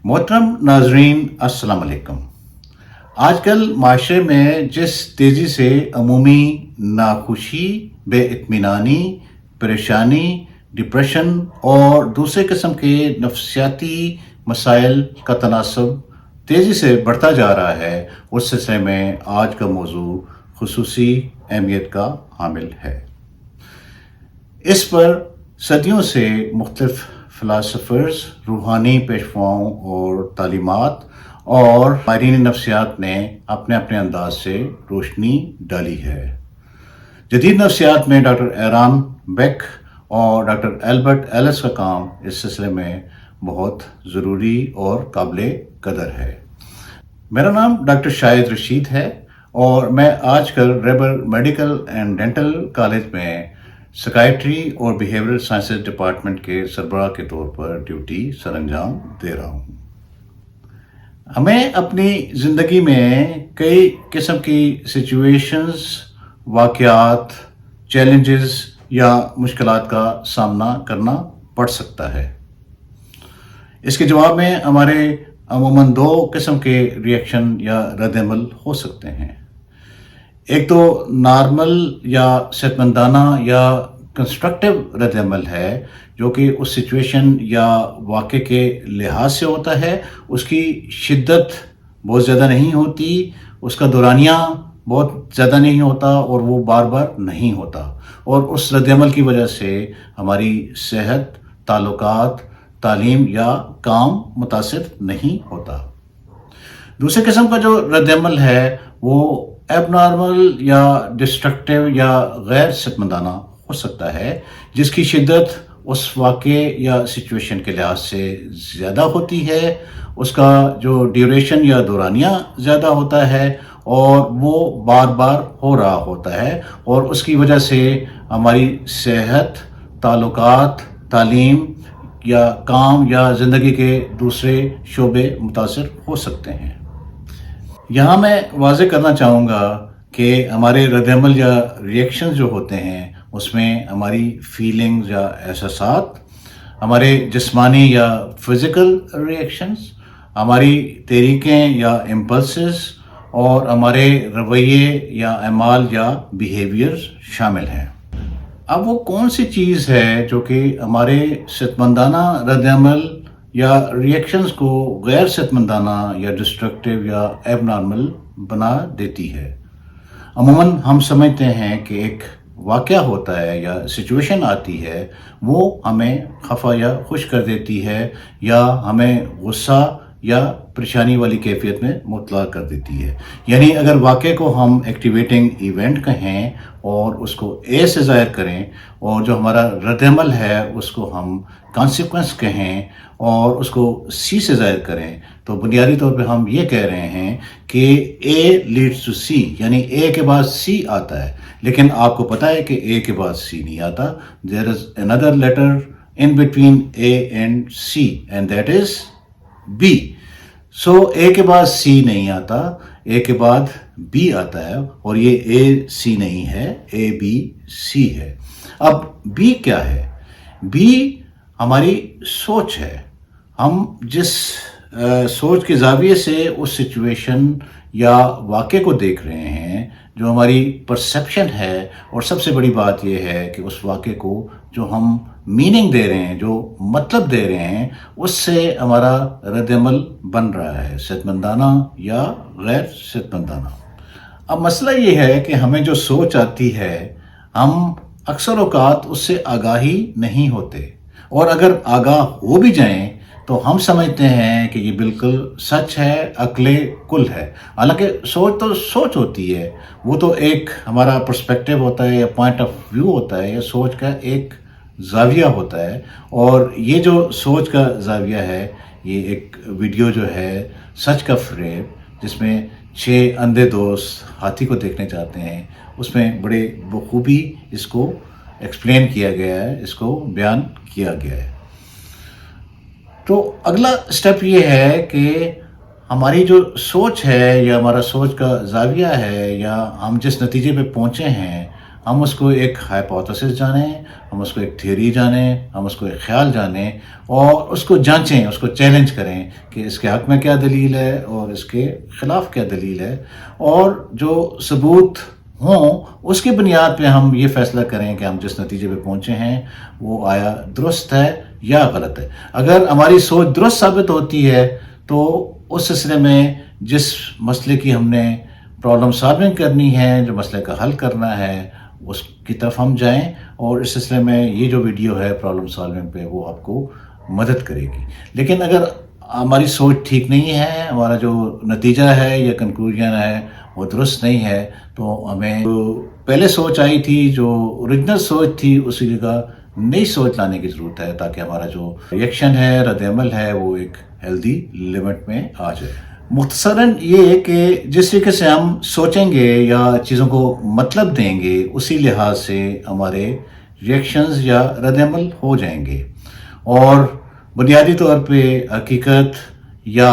मोहतरम नाजरीन अस्सलाम वालेकुम। आजकल माशरे में जिस तेज़ी से अमूमी नाखुशी, बेइत्मीनानी, परेशानी, डिप्रेशन और दूसरे किस्म के नफ्सियाती मसाइल का तनासब तेज़ी से बढ़ता जा रहा है, उस सिलसिले में आज का मौजू खुसूसी अहमियत का हामिल है। इस पर सदियों से मुख्तलिफ फ़िलासफ़र्स, रूहानी पेशवाओं और तालीमात और माहिरीन नफ्सियात ने अपने अपने अंदाज से रोशनी डाली है। जदीद नफ्सियात में डॉक्टर एरान बेक और डॉक्टर एल्बर्ट एलिस का काम इस सिलसिले में बहुत ज़रूरी और काबिल कदर है। मेरा नाम डॉक्टर शाहिद रशीद है और मैं आजकल rebar medical and dental college में साइकियाट्री और बिहेवियरल साइंसेज डिपार्टमेंट के सरबराह के तौर पर ड्यूटी सरअंजाम दे रहा हूँ। हमें अपनी ज़िंदगी में कई किस्म की सिचुएशंस, वाक़यात, चैलेंजेस या मुश्किलात का सामना करना पड़ सकता है। इसके जवाब में हमारे अमूमन दो किस्म के रिएक्शन या रद्द-ए-अमल हो सकते हैं। एक तो नॉर्मल या सेहतमंदाना या कंस्ट्रक्टिव रद्द-ए-अमल है, जो कि उस सिचुएशन या वाक़े के लिहाज से होता है। उसकी शिद्दत बहुत ज़्यादा नहीं होती, उसका दौरानिया बहुत ज़्यादा नहीं होता और वो बार बार नहीं होता, और उस रद्द-ए-अमल की वजह से हमारी सेहत, ताल्लुकात, तालीम या काम मुतासिर नहीं होता। दूसरे किस्म का जो रद्द-ए-अमल है वो एबनॉर्मल या डिस्ट्रक्टिव या गैर सेहतमंदाना हो सकता है, जिसकी शिद्दत उस वाक़े या सिचुएशन के लिहाज से ज़्यादा होती है, उसका जो ड्यूरेशन या दौरानिया ज़्यादा होता है और वो बार बार हो रहा होता है, और उसकी वजह से हमारी सेहत, ताल्लुकात, तालीम या काम या ज़िंदगी के दूसरे शोबे मुतासिर हो सकते हैं। यहाँ मैं वाज़ेह करना चाहूँगा कि हमारे रद्द-ए-अमल या रिएक्शंस जो होते हैं उसमें हमारी फीलिंग्स या एहसासात, हमारे जिस्मानी या फिज़िकल रिएक्शंस, हमारी तहरीकें या इम्पल्सेस और हमारे रवैये या अमाल या बिहेवियर्स शामिल हैं। अब वो कौन सी चीज़ है जो कि हमारे सेहतमंदाना रद्द-ए-अमल या रिएक्शंस को गैर सेहतमंदाना या डिस्ट्रक्टिव या एबनॉर्मल बना देती है। अमूमन हम समझते हैं कि एक वाक़या होता है या सिचुएशन आती है, वो हमें खफा या खुश कर देती है या हमें गुस्सा या परेशानी वाली कैफियत में मुब्तला कर देती है। यानी अगर वाक़े को हम एक्टिवेटिंग इवेंट कहें और उसको ए से ज़ाहिर करें, और जो हमारा रद्द-ए-अमल है उसको हम कॉन्सिक्वेंस कहें और उसको सी से ज़ाहिर करें, तो बुनियादी तौर पे हम ये कह रहे हैं कि ए लीड्स टू सी, यानी ए के बाद सी आता है। लेकिन आपको पता है कि ए के बाद सी नहीं आता। There is another letter in between A and C and that is B. So A के बाद सी नहीं आता, ए के बाद बी आता है, और ये ए सी नहीं है, ए बी सी है। अब बी क्या है? बी हमारी सोच है। हम जिस सोच के ज़ाविये से उस सिचुएशन या वाक़े को देख रहे हैं, जो हमारी परसेप्शन है, और सबसे बड़ी बात यह है कि उस वाक़े को जो हम मीनिंग दे रहे हैं, जो मतलब दे रहे हैं, उससे हमारा रद्द-ए-अमल बन रहा है, सेहतमंदाना या गैर सेहतमंदाना। अब मसला ये है कि हमें जो सोच आती है, हम अक्सर औक़ात उससे आगाही नहीं होते, और अगर आगाह हो भी जाएं तो हम समझते हैं कि ये बिल्कुल सच है, अक्ले कुल है। हालांकि सोच तो सोच होती है, वो तो एक हमारा पर्सपेक्टिव होता है या पॉइंट ऑफ व्यू होता है, या सोच का एक ज़ाविया होता है। और ये जो सोच का ज़ाविया है, ये एक वीडियो जो है सच का फ़रेब, जिसमें 6 अंधे दोस्त हाथी को देखने जाते हैं, उसमें बड़े बखूबी इसको एक्सप्लेन किया गया है, इसको बयान किया गया है। तो अगला स्टेप ये है कि हमारी जो सोच है या हमारा सोच का ज़ाविया है, या हम जिस नतीजे पे पहुँचे हैं, ہم اس کو ایک ہائپوتھیسس جانیں، ہم اس کو ایک تھیوری جانیں، ہم اس کو ایک خیال جانیں اور اس کو جانچیں، اس کو چیلنج کریں کہ اس کے حق میں کیا دلیل ہے اور اس کے خلاف کیا دلیل ہے، اور جو ثبوت ہوں اس کی بنیاد پہ ہم یہ فیصلہ کریں کہ ہم جس نتیجے پہ پہنچے ہیں وہ آیا درست ہے یا غلط ہے۔ اگر ہماری سوچ درست ثابت ہوتی ہے تو اس سلسلے میں جس مسئلے کی ہم نے پرابلم سالونگ کرنی ہے، جو مسئلے کا حل کرنا ہے، اس کی طرف ہم جائیں، اور اس سلسلے میں یہ جو ویڈیو ہے پرابلم سالونگ پہ وہ آپ کو مدد کرے گی۔ لیکن اگر ہماری سوچ ٹھیک نہیں ہے، ہمارا جو نتیجہ ہے یا کنکلوژن ہے وہ درست نہیں ہے، تو ہمیں جو پہلے سوچ آئی تھی، جو اوریجنل سوچ تھی، اسی جگہ نئی سوچ لانے کی ضرورت ہے تاکہ ہمارا جو ریئیکشن ہے، رد عمل ہے، وہ ایک ہیلدی لمٹ میں آ جائے۔ مختصراً یہ ہے کہ جس طریقے سے ہم سوچیں گے یا چیزوں کو مطلب دیں گے، اسی لحاظ سے ہمارے ریئیکشنز یا رد عمل ہو جائیں گے، اور بنیادی طور پہ حقیقت یا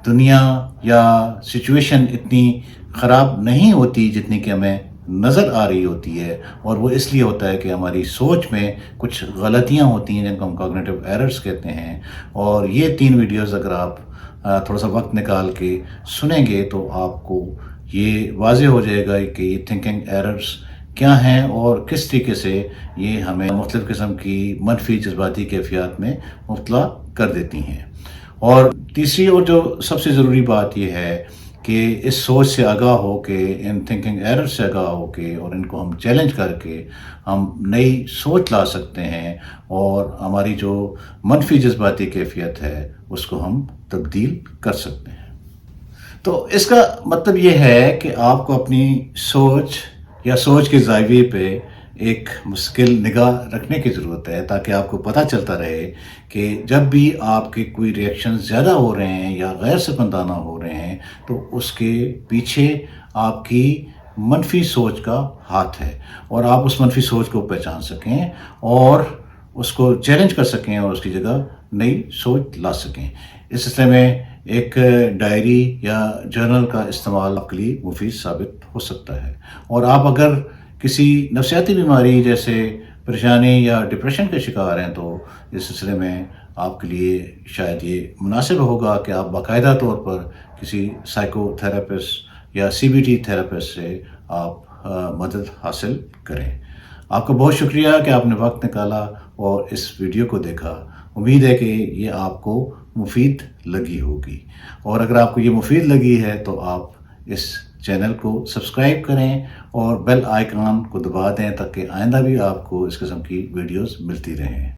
دنیا یا سچویشن اتنی خراب نہیں ہوتی جتنی کہ ہمیں نظر آ رہی ہوتی ہے، اور وہ اس لیے ہوتا ہے کہ ہماری سوچ میں کچھ غلطیاں ہوتی ہیں جن کو ہم کوگنیٹو ایررز کہتے ہیں۔ اور یہ 3 ویڈیوز اگر آپ تھوڑا سا وقت نکال کے سنیں گے تو آپ کو یہ واضح ہو جائے گا کہ یہ تھنکنگ ایررز کیا ہیں اور کس طریقے سے یہ ہمیں مختلف قسم کی منفی جذباتی کیفیات میں مبتلا کر دیتی ہیں۔ اور تیسری اور جو سب سے ضروری بات یہ ہے کہ اس سوچ سے آگاہ ہو کے، ان تھنکنگ ایرر سے آگاہ ہو کے، اور ان کو ہم چیلنج کر کے ہم نئی سوچ لا سکتے ہیں، اور ہماری جو منفی جذباتی کیفیت ہے اس کو ہم تبدیل کر سکتے ہیں۔ تو اس کا مطلب یہ ہے کہ آپ کو اپنی سوچ یا سوچ کے زاویے پہ ایک مستقل نگاہ رکھنے کی ضرورت ہے، تاکہ آپ کو پتہ چلتا رہے کہ جب بھی آپ کے کوئی ریئیکشن زیادہ ہو رہے ہیں یا غیر سپندانہ ہو رہے ہیں تو اس کے پیچھے آپ کی منفی سوچ کا ہاتھ ہے، اور آپ اس منفی سوچ کو پہچان سکیں اور اس کو چیلنج کر سکیں اور اس کی جگہ نئی سوچ لا سکیں۔ اس سلسلے میں ایک ڈائری یا جرنل کا استعمال آپ کے لیے مفید ثابت ہو سکتا ہے۔ اور آپ اگر کسی نفسیاتی بیماری جیسے پریشانی یا ڈپریشن کے شکار ہیں تو اس سلسلے میں آپ کے لیے شاید یہ مناسب ہوگا کہ آپ باقاعدہ طور پر کسی سائیکو تھراپسٹ یا CBT تھراپسٹ سے آپ مدد حاصل کریں۔ آپ کا بہت شکریہ کہ آپ نے وقت نکالا اور اس ویڈیو کو دیکھا۔ امید ہے کہ یہ آپ کو مفید لگی ہوگی، اور اگر آپ کو یہ مفید لگی ہے تو آپ اس چینل کو سبسکرائب کریں اور بیل آئیکن کو دبا دیں تاکہ آئندہ بھی آپ کو اس قسم کی ویڈیوز ملتی رہیں۔